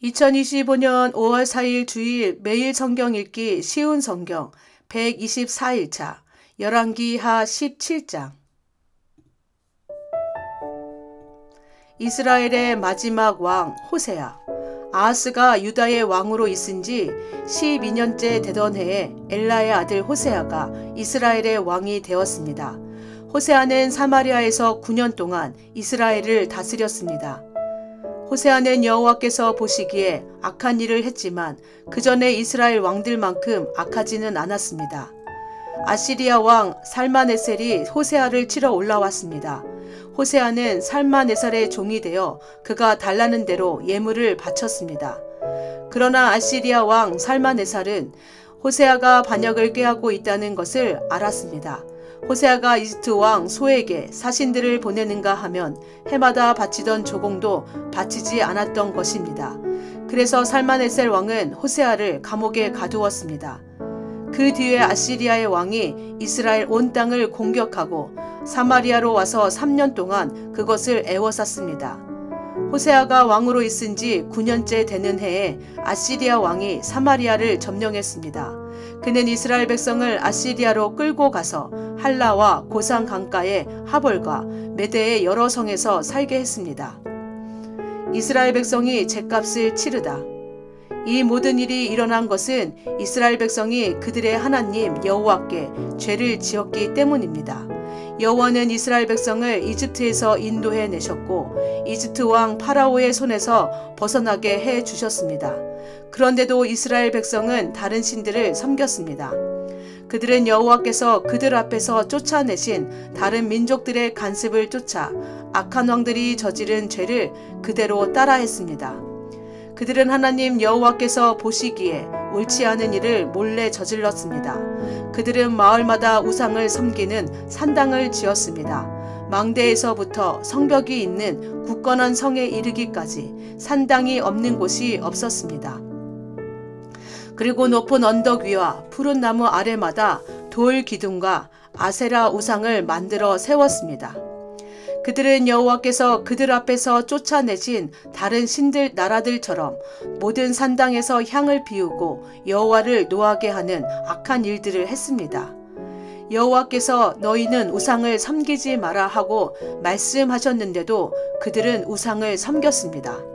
2025년 5월 4일 주일 매일 성경 읽기 쉬운 성경 124일차 열왕기하 17장. 이스라엘의 마지막 왕 호세아. 아하스가 유다의 왕으로 있은 지 12년째 되던 해에 엘라의 아들 호세아가 이스라엘의 왕이 되었습니다. 호세아는 사마리아에서 9년 동안 이스라엘을 다스렸습니다. 호세아는 여호와께서 보시기에 악한 일을 했지만 그 전에 이스라엘 왕들만큼 악하지는 않았습니다. 아시리아 왕 살마네셀이 호세아를 치러 올라왔습니다. 호세아는 살마네셀의 종이 되어 그가 달라는 대로 예물을 바쳤습니다. 그러나 아시리아 왕 살마네셀은 호세아가 반역을 꾀하고 있다는 것을 알았습니다. 호세아가 이집트 왕 소에게 사신들을 보내는가 하면 해마다 바치던 조공도 바치지 않았던 것입니다. 그래서 살마네셀 왕은 호세아를 감옥에 가두었습니다. 그 뒤에 아시리아의 왕이 이스라엘 온 땅을 공격하고 사마리아로 와서 3년 동안 그것을 에워쌌습니다. 호세아가 왕으로 있은 지 9년째 되는 해에 아시리아 왕이 사마리아를 점령했습니다. 그는 이스라엘 백성을 아시리아로 끌고 가서 할라와 고산 강가의 하볼과 메대의 여러 성에서 살게 했습니다. 이스라엘 백성이 죗값을 치르다. 이 모든 일이 일어난 것은 이스라엘 백성이 그들의 하나님 여호와께 죄를 지었기 때문입니다. 여호와는 이스라엘 백성을 이집트에서 인도해 내셨고 이집트 왕 파라오의 손에서 벗어나게 해 주셨습니다. 그런데도 이스라엘 백성은 다른 신들을 섬겼습니다. 그들은 여호와께서 그들 앞에서 쫓아내신 다른 민족들의 간습을 쫓아 악한 왕들이 저지른 죄를 그대로 따라했습니다. 그들은 하나님 여호와께서 보시기에 옳지 않은 일을 몰래 저질렀습니다. 그들은 마을마다 우상을 섬기는 산당을 지었습니다. 망대에서부터 성벽이 있는 굳건한 성에 이르기까지 산당이 없는 곳이 없었습니다. 그리고 높은 언덕 위와 푸른 나무 아래마다 돌 기둥과 아세라 우상을 만들어 세웠습니다. 그들은 여호와께서 그들 앞에서 쫓아내신 다른 신들 나라들처럼 모든 산당에서 향을 피우고 여호와를 노하게 하는 악한 일들을 했습니다. 여호와께서 너희는 우상을 섬기지 마라 하고 말씀하셨는데도 그들은 우상을 섬겼습니다.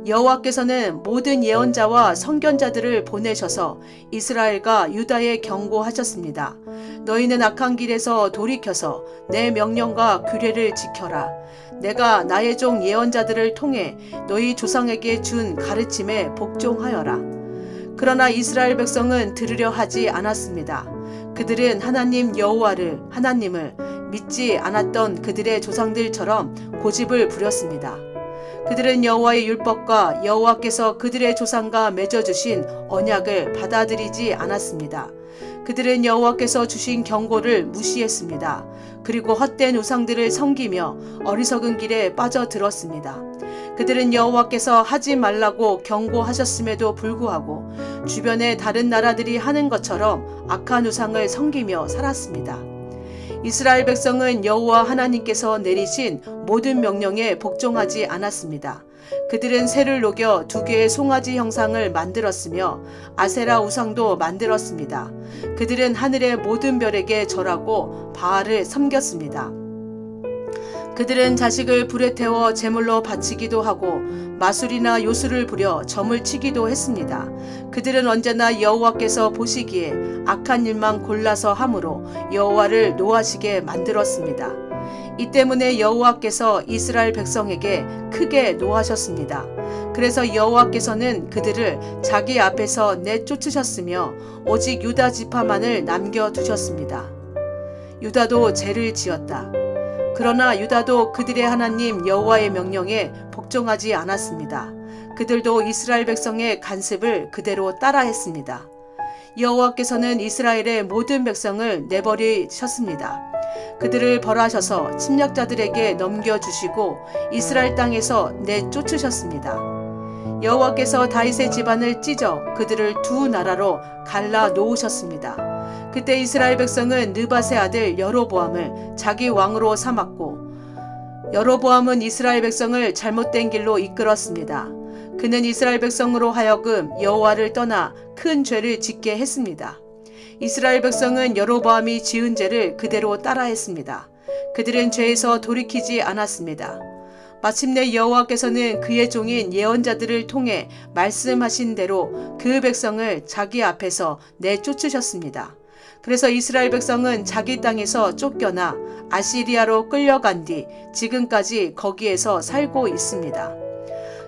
여호와께서는 모든 예언자와 선견자들을 보내셔서 이스라엘과 유다에 경고하셨습니다. 너희는 악한 길에서 돌이켜서 내 명령과 규례를 지켜라. 내가 나의 종 예언자들을 통해 너희 조상에게 준 가르침에 복종하여라. 그러나 이스라엘 백성은 들으려 하지 않았습니다. 그들은 하나님 여호와를 하나님을 믿지 않았던 그들의 조상들처럼 고집을 부렸습니다. 그들은 여호와의 율법과 여호와께서 그들의 조상과 맺어주신 언약을 받아들이지 않았습니다. 그들은 여호와께서 주신 경고를 무시했습니다. 그리고 헛된 우상들을 섬기며 어리석은 길에 빠져들었습니다. 그들은 여호와께서 하지 말라고 경고하셨음에도 불구하고 주변의 다른 나라들이 하는 것처럼 악한 우상을 섬기며 살았습니다. 이스라엘 백성은 여호와 하나님께서 내리신 모든 명령에 복종하지 않았습니다. 그들은 새를 녹여 2개의 송아지 형상을 만들었으며 아세라 우상도 만들었습니다. 그들은 하늘의 모든 별에게 절하고 바알을 섬겼습니다. 그들은 자식을 불에 태워 제물로 바치기도 하고 마술이나 요술을 부려 점을 치기도 했습니다. 그들은 언제나 여호와께서 보시기에 악한 일만 골라서 함으로 여호와를 노하시게 만들었습니다. 이 때문에 여호와께서 이스라엘 백성에게 크게 노하셨습니다. 그래서 여호와께서는 그들을 자기 앞에서 내쫓으셨으며 오직 유다 지파만을 남겨두셨습니다. 유다도 죄를 지었다. 그러나 유다도 그들의 하나님 여호와의 명령에 복종하지 않았습니다. 그들도 이스라엘 백성의 간습을 그대로 따라했습니다. 여호와께서는 이스라엘의 모든 백성을 내버리셨습니다. 그들을 벌하셔서 침략자들에게 넘겨주시고 이스라엘 땅에서 내쫓으셨습니다. 여호와께서 다윗의 집안을 찢어 그들을 2 나라로 갈라 놓으셨습니다. 그때 이스라엘 백성은 느밧의 아들 여로보암을 자기 왕으로 삼았고 여로보암은 이스라엘 백성을 잘못된 길로 이끌었습니다. 그는 이스라엘 백성으로 하여금 여호와를 떠나 큰 죄를 짓게 했습니다. 이스라엘 백성은 여로보암이 지은 죄를 그대로 따라했습니다. 그들은 죄에서 돌이키지 않았습니다. 마침내 여호와께서는 그의 종인 예언자들을 통해 말씀하신 대로 그 백성을 자기 앞에서 내쫓으셨습니다. 그래서 이스라엘 백성은 자기 땅에서 쫓겨나 아시리아로 끌려간 뒤 지금까지 거기에서 살고 있습니다.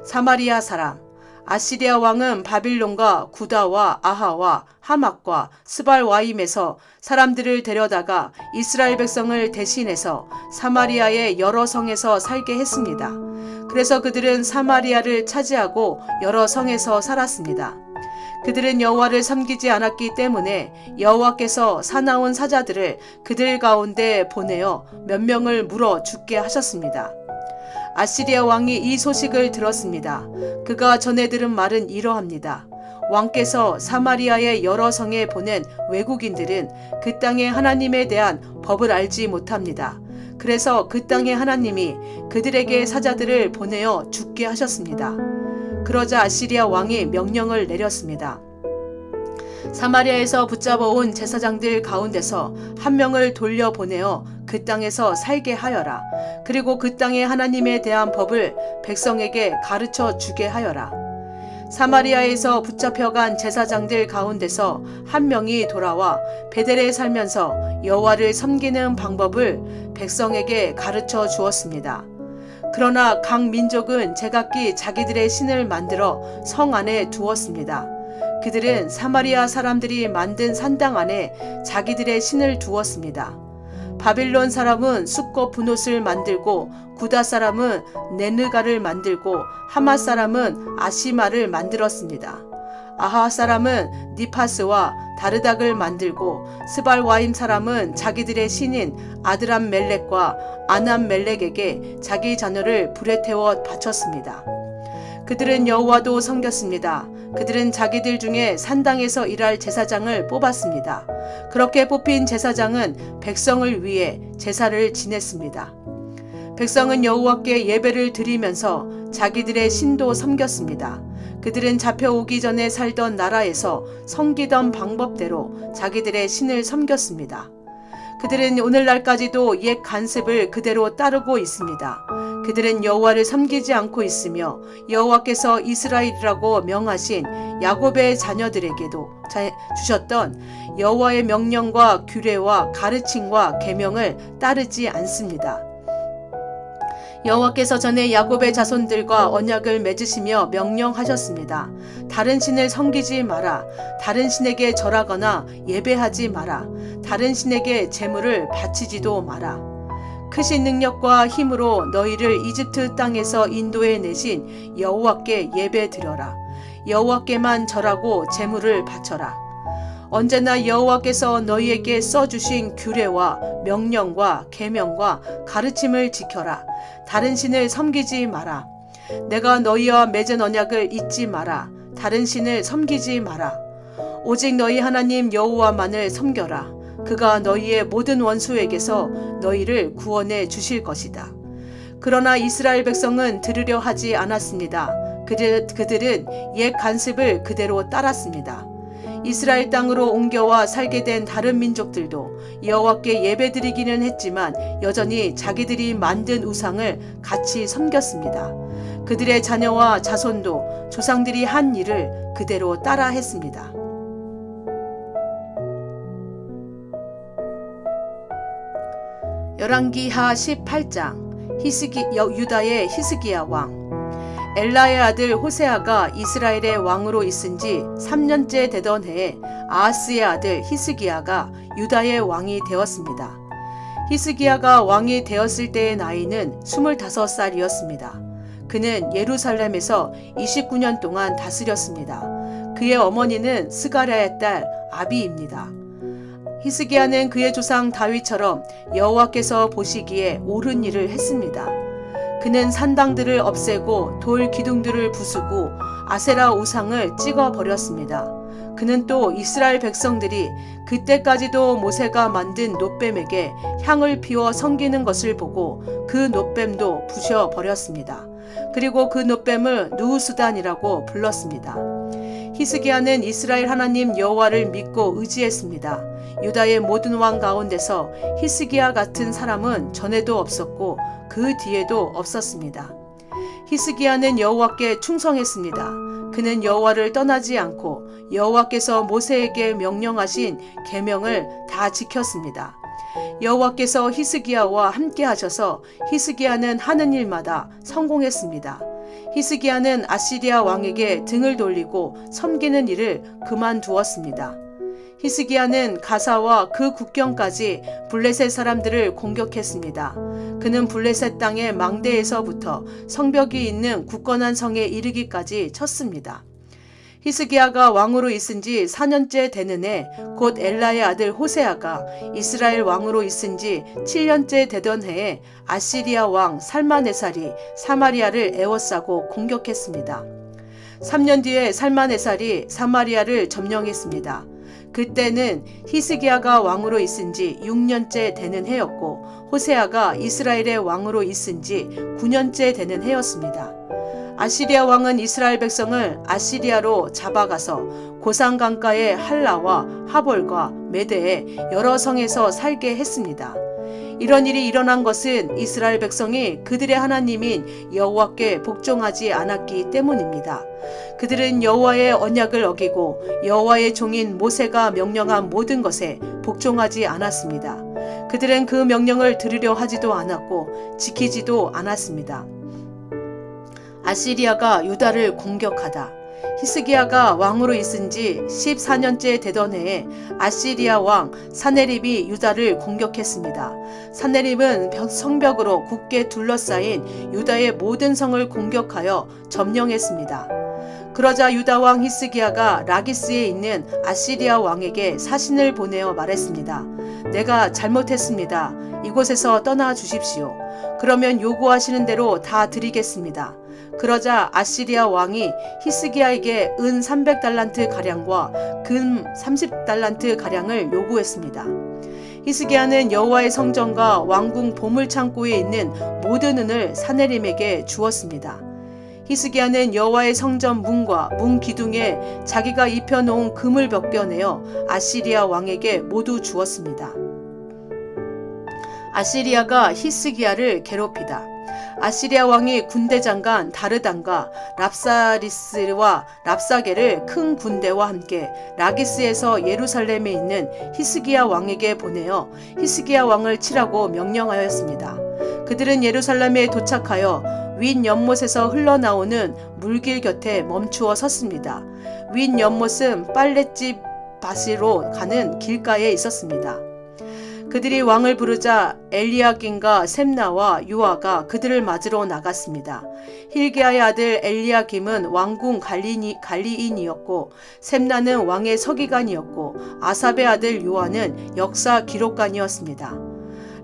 사마리아 사람. 아시리아 왕은 바빌론과 구다와 아하와 하맛과 스발와임에서 사람들을 데려다가 이스라엘 백성을 대신해서 사마리아의 여러 성에서 살게 했습니다. 그래서 그들은 사마리아를 차지하고 여러 성에서 살았습니다. 그들은 여호와를 섬기지 않았기 때문에 여호와께서 사나운 사자들을 그들 가운데 보내어 몇 명을 물어 죽게 하셨습니다. 아시리아 왕이 이 소식을 들었습니다. 그가 전해 들은 말은 이러합니다. 왕께서 사마리아의 여러 성에 보낸 외국인들은 그 땅의 하나님에 대한 법을 알지 못합니다. 그래서 그 땅의 하나님이 그들에게 사자들을 보내어 죽게 하셨습니다. 그러자 아시리아 왕이 명령을 내렸습니다. 사마리아에서 붙잡아온 제사장들 가운데서 한 명을 돌려보내어 그 땅에서 살게 하여라. 그리고 그 땅의 하나님에 대한 법을 백성에게 가르쳐 주게 하여라. 사마리아에서 붙잡혀간 제사장들 가운데서 한 명이 돌아와 베델에 살면서 여호와를 섬기는 방법을 백성에게 가르쳐 주었습니다. 그러나 각 민족은 제각기 자기들의 신을 만들어 성 안에 두었습니다. 그들은 사마리아 사람들이 만든 산당 안에 자기들의 신을 두었습니다. 바빌론 사람은 숫꽃 분옷을 만들고 구다 사람은 네느가를 만들고 하맛 사람은 아시마를 만들었습니다. 아하 사람은 니파스와 다르닥을 만들고 스발와임 사람은 자기들의 신인 아드람 멜렉과 아남 멜렉에게 자기 자녀를 불에 태워 바쳤습니다. 그들은 여호와도 섬겼습니다. 그들은 자기들 중에 산당에서 일할 제사장을 뽑았습니다. 그렇게 뽑힌 제사장은 백성을 위해 제사를 지냈습니다. 백성은 여호와께 예배를 드리면서 자기들의 신도 섬겼습니다. 그들은 잡혀오기 전에 살던 나라에서 섬기던 방법대로 자기들의 신을 섬겼습니다. 그들은 오늘날까지도 옛 관습을 그대로 따르고 있습니다. 그들은 여호와를 섬기지 않고 있으며 여호와께서 이스라엘이라고 명하신 야곱의 자녀들에게도 주셨던 여호와의 명령과 규례와 가르침과 계명을 따르지 않습니다. 여호와께서 전에 야곱의 자손들과 언약을 맺으시며 명령하셨습니다. 다른 신을 섬기지 마라. 다른 신에게 절하거나 예배하지 마라. 다른 신에게 제물을 바치지도 마라. 크신 능력과 힘으로 너희를 이집트 땅에서 인도해 내신 여호와께 예배 드려라. 여호와께만 절하고 제물을 바쳐라. 언제나 여호와께서 너희에게 써주신 규례와 명령과 계명과 가르침을 지켜라. 다른 신을 섬기지 마라. 내가 너희와 맺은 언약을 잊지 마라. 다른 신을 섬기지 마라. 오직 너희 하나님 여호와만을 섬겨라. 그가 너희의 모든 원수에게서 너희를 구원해 주실 것이다. 그러나 이스라엘 백성은 들으려 하지 않았습니다. 그들은 옛 관습을 그대로 따랐습니다. 이스라엘 땅으로 옮겨와 살게 된 다른 민족들도 여호와께 예배드리기는 했지만 여전히 자기들이 만든 우상을 같이 섬겼습니다. 그들의 자녀와 자손도 조상들이 한 일을 그대로 따라 했습니다. 열왕기하 18장 유다의 히스기야 왕. 엘라의 아들 호세아가 이스라엘의 왕으로 있은 지 3년째 되던 해에 아하스의 아들 히스기야가 유다의 왕이 되었습니다. 히스기야가 왕이 되었을 때의 나이는 25살이었습니다. 그는 예루살렘에서 29년 동안 다스렸습니다. 그의 어머니는 스가랴의 딸 아비입니다. 히스기야는 그의 조상 다윗처럼 여호와께서 보시기에 옳은 일을 했습니다. 그는 산당들을 없애고 돌 기둥들을 부수고 아세라 우상을 찍어 버렸습니다. 그는 또 이스라엘 백성들이 그때까지도 모세가 만든 놋뱀에게 향을 피워 섬기는 것을 보고 그 놋뱀도 부셔 버렸습니다. 그리고 그 놋뱀을 느후수단이라고 불렀습니다. 히스기야는 이스라엘 하나님 여호와를 믿고 의지했습니다. 유다의 모든 왕 가운데서 히스기야 같은 사람은 전에도 없었고 그 뒤에도 없었습니다. 히스기야는 여호와께 충성했습니다. 그는 여호와를 떠나지 않고 여호와께서 모세에게 명령하신 계명을 다 지켰습니다. 여호와께서 히스기야와 함께 하셔서 히스기야는 하는 일마다 성공했습니다. 히스기야는 아시리아 왕에게 등을 돌리고 섬기는 일을 그만두었습니다. 히스기야는 가사와 그 국경까지 블레셋 사람들을 공격했습니다. 그는 블레셋 땅의 망대에서부터 성벽이 있는 굳건한 성에 이르기까지 쳤습니다. 히스기야가 왕으로 있은 지 4년째 되는 해 곧 엘라의 아들 호세아가 이스라엘 왕으로 있은 지 7년째 되던 해에 아시리아 왕 살마네살이 사마리아를 에워싸고 공격했습니다. 3년 뒤에 살마네살이 사마리아를 점령했습니다. 그때는 히스기야가 왕으로 있은 지 6년째 되는 해였고 호세아가 이스라엘의 왕으로 있은 지 9년째 되는 해였습니다. 아시리아 왕은 이스라엘 백성을 아시리아로 잡아가서 고산 강가의 할라와 하볼과 메대의 여러 성에서 살게 했습니다. 이런 일이 일어난 것은 이스라엘 백성이 그들의 하나님인 여호와께 복종하지 않았기 때문입니다. 그들은 여호와의 언약을 어기고 여호와의 종인 모세가 명령한 모든 것에 복종하지 않았습니다. 그들은 그 명령을 들으려 하지도 않았고 지키지도 않았습니다. 아시리아가 유다를 공격하다. 히스기야가 왕으로 있은 지 14년째 되던 해에 아시리아 왕 사네립이 유다를 공격했습니다. 사네립은 성벽으로 굳게 둘러싸인 유다의 모든 성을 공격하여 점령했습니다. 그러자 유다 왕 히스기야가 라기스에 있는 아시리아 왕에게 사신을 보내어 말했습니다. 내가 잘못했습니다. 이곳에서 떠나 주십시오. 그러면 요구하시는 대로 다 드리겠습니다. 그러자 아시리아 왕이 히스기야에게 은 300달란트 가량과 금 30달란트 가량을 요구했습니다. 히스기야는 여호와의 성전과 왕궁 보물창고에 있는 모든 은을 사네림에게 주었습니다. 히스기야는 여호와의 성전 문과 문 기둥에 자기가 입혀놓은 금을 벗겨내어 아시리아 왕에게 모두 주었습니다. 아시리아가 히스기야를 괴롭히다. 아시리아 왕이 군대 장관 다르단과 랍사리스와 랍사게를 큰 군대와 함께 라기스에서 예루살렘에 있는 히스기야 왕에게 보내어 히스기야 왕을 치라고 명령하였습니다. 그들은 예루살렘에 도착하여 윗 연못에서 흘러나오는 물길 곁에 멈추어 섰습니다. 윗 연못은 빨랫집 밭으로 가는 길가에 있었습니다. 그들이 왕을 부르자 엘리야김과 셈나와 유아가 그들을 맞으러 나갔습니다. 힐기야의 아들 엘리야김은 왕궁 관리인이었고 셈나는 왕의 서기관이었고 아삽의 아들 요아는 역사 기록관이었습니다.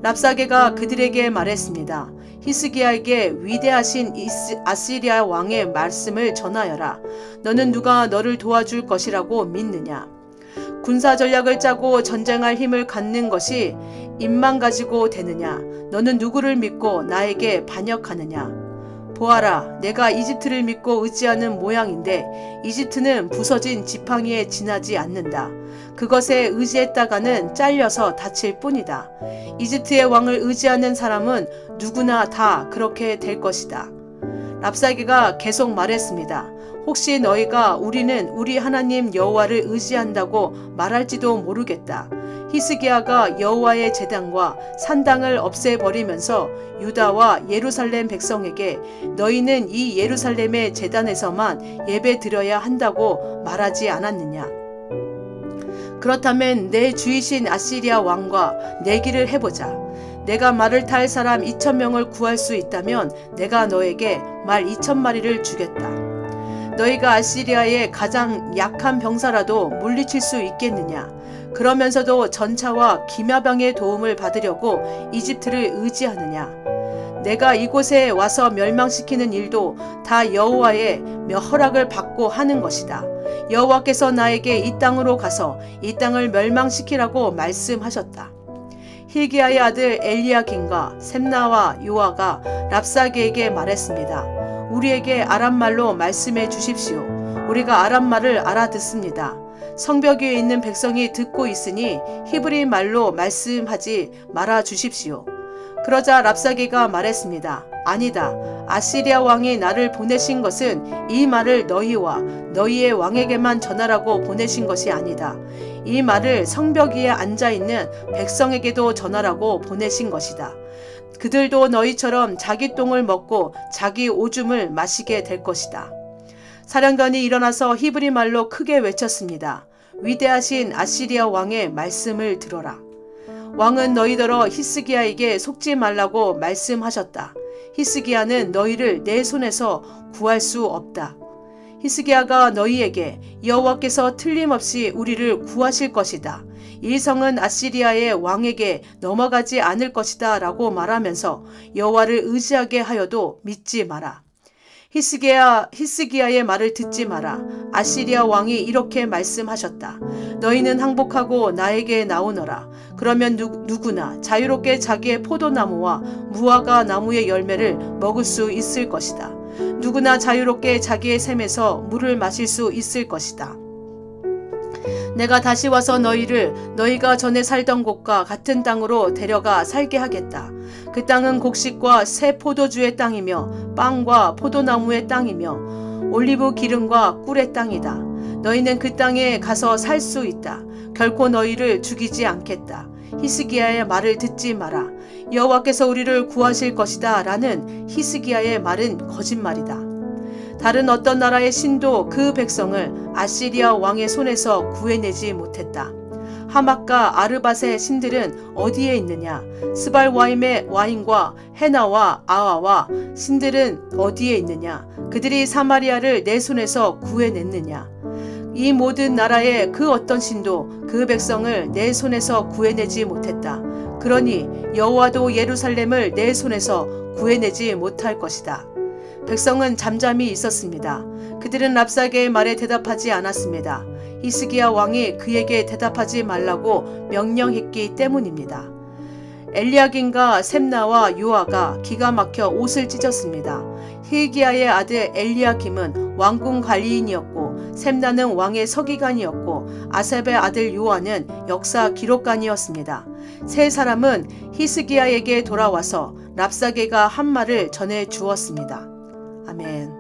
랍사게가 그들에게 말했습니다. 히스기야에게 위대하신 아시리아 왕의 말씀을 전하여라. 너는 누가 너를 도와줄 것이라고 믿느냐? 군사 전략을 짜고 전쟁할 힘을 갖는 것이 입만 가지고 되느냐? 너는 누구를 믿고 나에게 반역하느냐? 보아라, 내가 이집트를 믿고 의지하는 모양인데 이집트는 부서진 지팡이에 지나지 않는다. 그것에 의지했다가는 잘려서 다칠 뿐이다. 이집트의 왕을 의지하는 사람은 누구나 다 그렇게 될 것이다. 랍사게가 계속 말했습니다. 혹시 너희가 우리는 우리 하나님 여호와를 의지한다고 말할지도 모르겠다. 히스기야가 여호와의 제단과 산당을 없애버리면서 유다와 예루살렘 백성에게 너희는 이 예루살렘의 제단에서만 예배 드려야 한다고 말하지 않았느냐. 그렇다면 내 주이신 아시리아 왕과 내기를 해보자. 내가 말을 탈 사람 2,000명을 구할 수 있다면 내가 너에게 말 2,000마리를 주겠다. 너희가 아시리아의 가장 약한 병사라도 물리칠 수 있겠느냐? 그러면서도 전차와 기마병의 도움을 받으려고 이집트를 의지하느냐? 내가 이곳에 와서 멸망시키는 일도 다 여호와의 허락을 받고 하는 것이다. 여호와께서 나에게 이 땅으로 가서 이 땅을 멸망시키라고 말씀하셨다. 힐기야의 아들 엘리야김과 셈나와 요아가 랍사게에게 말했습니다. 우리에게 아람말로 말씀해 주십시오. 우리가 아람말을 알아듣습니다. 성벽 위에 있는 백성이 듣고 있으니 히브리 말로 말씀하지 말아 주십시오. 그러자 랍사게가 말했습니다. 아니다. 아시리아 왕이 나를 보내신 것은 이 말을 너희와 너희의 왕에게만 전하라고 보내신 것이 아니다. 이 말을 성벽 위에 앉아있는 백성에게도 전하라고 보내신 것이다. 그들도 너희처럼 자기 똥을 먹고 자기 오줌을 마시게 될 것이다. 사령관이 일어나서 히브리 말로 크게 외쳤습니다. 위대하신 아시리아 왕의 말씀을 들어라. 왕은 너희더러 히스기야에게 속지 말라고 말씀하셨다. 히스기야는 너희를 내 손에서 구할 수 없다. 히스기야가 너희에게 여호와께서 틀림없이 우리를 구하실 것이다. 이 성은 아시리아의 왕에게 넘어가지 않을 것이다 라고 말하면서 여호와를 의지하게 하여도 믿지 마라. 히스기야의 말을 듣지 마라. 아시리아 왕이 이렇게 말씀하셨다. 너희는 항복하고 나에게 나오너라. 그러면 누구나 자유롭게 자기의 포도나무와 무화과 나무의 열매를 먹을 수 있을 것이다. 누구나 자유롭게 자기의 샘에서 물을 마실 수 있을 것이다. 내가 다시 와서 너희를 너희가 전에 살던 곳과 같은 땅으로 데려가 살게 하겠다. 그 땅은 곡식과 새 포도주의 땅이며 빵과 포도나무의 땅이며 올리브 기름과 꿀의 땅이다. 너희는 그 땅에 가서 살 수 있다. 결코 너희를 죽이지 않겠다. 히스기야의 말을 듣지 마라. 여호와께서 우리를 구하실 것이다 라는 히스기야의 말은 거짓말이다. 다른 어떤 나라의 신도 그 백성을 아시리아 왕의 손에서 구해내지 못했다. 하맛과 아르밧의 신들은 어디에 있느냐? 스발와임의 와인과 헤나와 아와와 신들은 어디에 있느냐? 그들이 사마리아를 내 손에서 구해냈느냐? 이 모든 나라의 그 어떤 신도 그 백성을 내 손에서 구해내지 못했다. 그러니 여호와도 예루살렘을 내 손에서 구해내지 못할 것이다. 백성은 잠잠히 있었습니다. 그들은 랍사게의 말에 대답하지 않았습니다. 히스기야 왕이 그에게 대답하지 말라고 명령했기 때문입니다. 엘리야긴과 셈나와 요아가 기가 막혀 옷을 찢었습니다. hil기야의 아들 엘리야김은 왕궁 관리인이었고 셈나는 왕의 서기관이었고 아삽의 아들 요아는 역사 기록관이었습니다. 세 사람은 히스기야에게 돌아와서 랍사게가 한 말을 전해 주었습니다. 아멘.